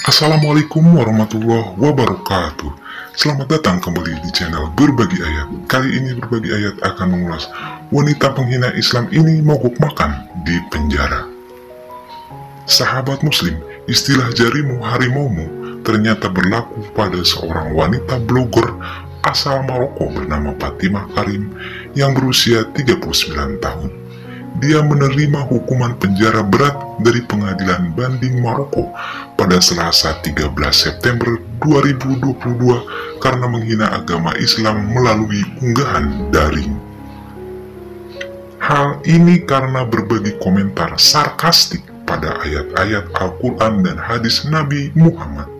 Assalamualaikum warahmatullahi wabarakatuh. Selamat datang kembali di channel Berbagi Ayat. Kali ini Berbagi Ayat akan mengulas wanita penghina Islam ini mogok makan di penjara. Sahabat muslim, istilah jarimu harimaumu ternyata berlaku pada seorang wanita blogger asal Maroko bernama Fatimah Karim yang berusia 39 tahun. Dia menerima hukuman penjara berat dari Pengadilan Banding Maroko pada Selasa 13 September 2022 karena menghina agama Islam melalui unggahan daring. Hal ini karena berbagi komentar sarkastik pada ayat-ayat Al-Quran dan hadis Nabi Muhammad.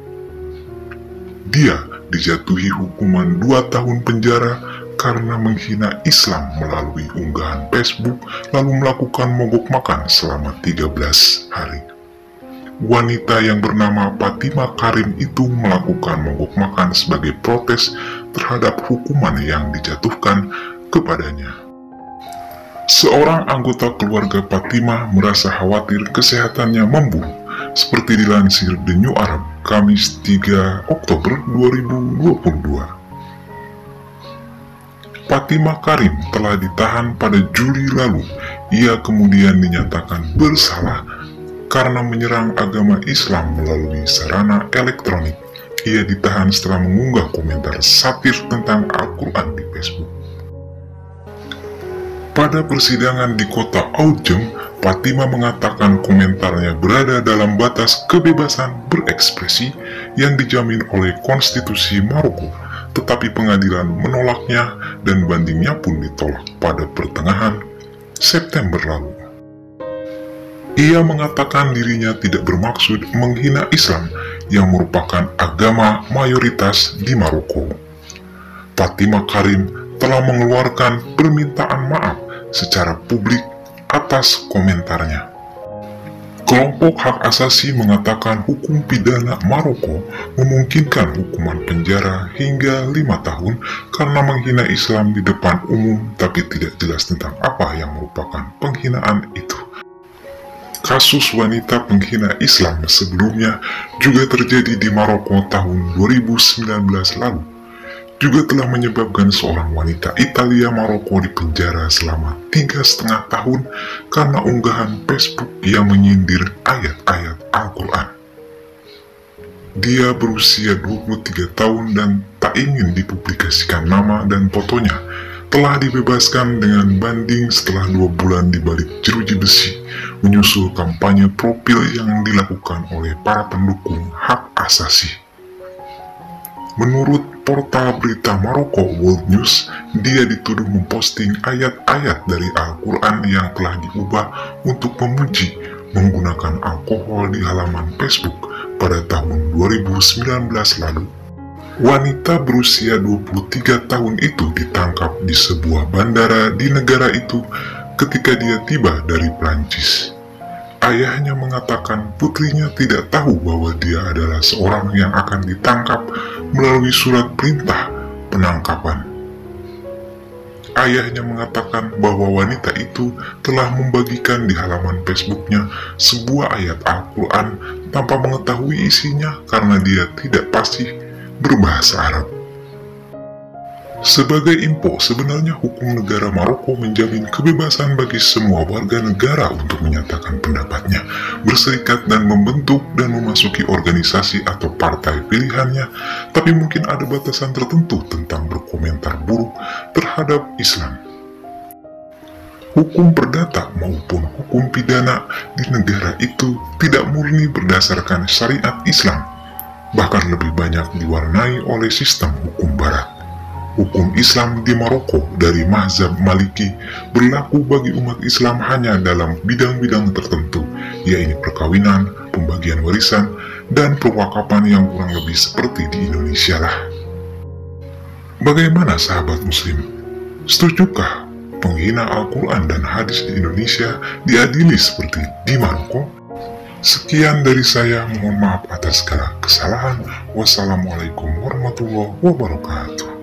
Dia dijatuhi hukuman 2 tahun penjara karena menghina Islam melalui unggahan Facebook lalu melakukan mogok makan selama 13 hari. Wanita yang bernama Fatimah Karim itu melakukan mogok makan sebagai protes terhadap hukuman yang dijatuhkan kepadanya. Seorang anggota keluarga Fatimah merasa khawatir kesehatannya memburuk, seperti dilansir The New Arab, Kamis 3 Oktober 2022. Fatimah Karim telah ditahan pada Juli lalu. Ia kemudian dinyatakan bersalah karena menyerang agama Islam melalui sarana elektronik. Ia ditahan setelah mengunggah komentar satir tentang Al-Quran di Facebook. Pada persidangan di kota Aujem, Fatimah mengatakan komentarnya berada dalam batas kebebasan berekspresi yang dijamin oleh konstitusi Maroko, tetapi pengadilan menolaknya dan bandingnya pun ditolak pada pertengahan September lalu. Ia mengatakan dirinya tidak bermaksud menghina Islam yang merupakan agama mayoritas di Maroko. Fatimah Karim telah mengeluarkan permintaan maaf secara publik atas komentarnya. Kelompok hak asasi mengatakan hukum pidana Maroko memungkinkan hukuman penjara hingga 5 tahun karena menghina Islam di depan umum, tapi tidak jelas tentang apa yang merupakan penghinaan itu. Kasus wanita penghina Islam sebelumnya juga terjadi di Maroko tahun 2019 lalu, juga telah menyebabkan seorang wanita Italia Maroko dipenjara selama 3,5 tahun karena unggahan Facebook yang menyindir ayat-ayat Al-Quran. Dia berusia 23 tahun dan tak ingin dipublikasikan nama dan fotonya. Telah dibebaskan dengan banding setelah 2 bulan di balik jeruji besi, menyusul kampanye profil yang dilakukan oleh para pendukung hak asasi. Menurut portal berita Maroko World News, dia dituduh memposting ayat-ayat dari Al-Quran yang telah diubah untuk memuji menggunakan alkohol di halaman Facebook pada tahun 2019 lalu. Wanita berusia 23 tahun itu ditangkap di sebuah bandara di negara itu ketika dia tiba dari Prancis. Ayahnya mengatakan putrinya tidak tahu bahwa dia adalah seorang yang akan ditangkap melalui surat perintah penangkapan. Ayahnya mengatakan bahwa wanita itu telah membagikan di halaman Facebooknya sebuah ayat Al-Quran tanpa mengetahui isinya karena dia tidak pasti berbahasa Arab. Sebagai info, sebenarnya hukum negara Maroko menjamin kebebasan bagi semua warga negara untuk menyatakan pendapatnya, berserikat dan membentuk dan memasuki organisasi atau partai pilihannya, tapi mungkin ada batasan tertentu tentang berkomentar buruk terhadap Islam. Hukum perdata maupun hukum pidana di negara itu tidak murni berdasarkan syariat Islam, bahkan lebih banyak diwarnai oleh sistem hukum barat. Hukum Islam di Maroko dari mazhab Maliki berlaku bagi umat Islam hanya dalam bidang-bidang tertentu, yaitu perkawinan, pembagian warisan, dan perwakapan yang kurang lebih seperti di Indonesia lah. Bagaimana sahabat muslim? Setujukah penghina Al-Quran dan hadis di Indonesia diadili seperti di Maroko? Sekian dari saya, mohon maaf atas segala kesalahan. Wassalamualaikum warahmatullahi wabarakatuh.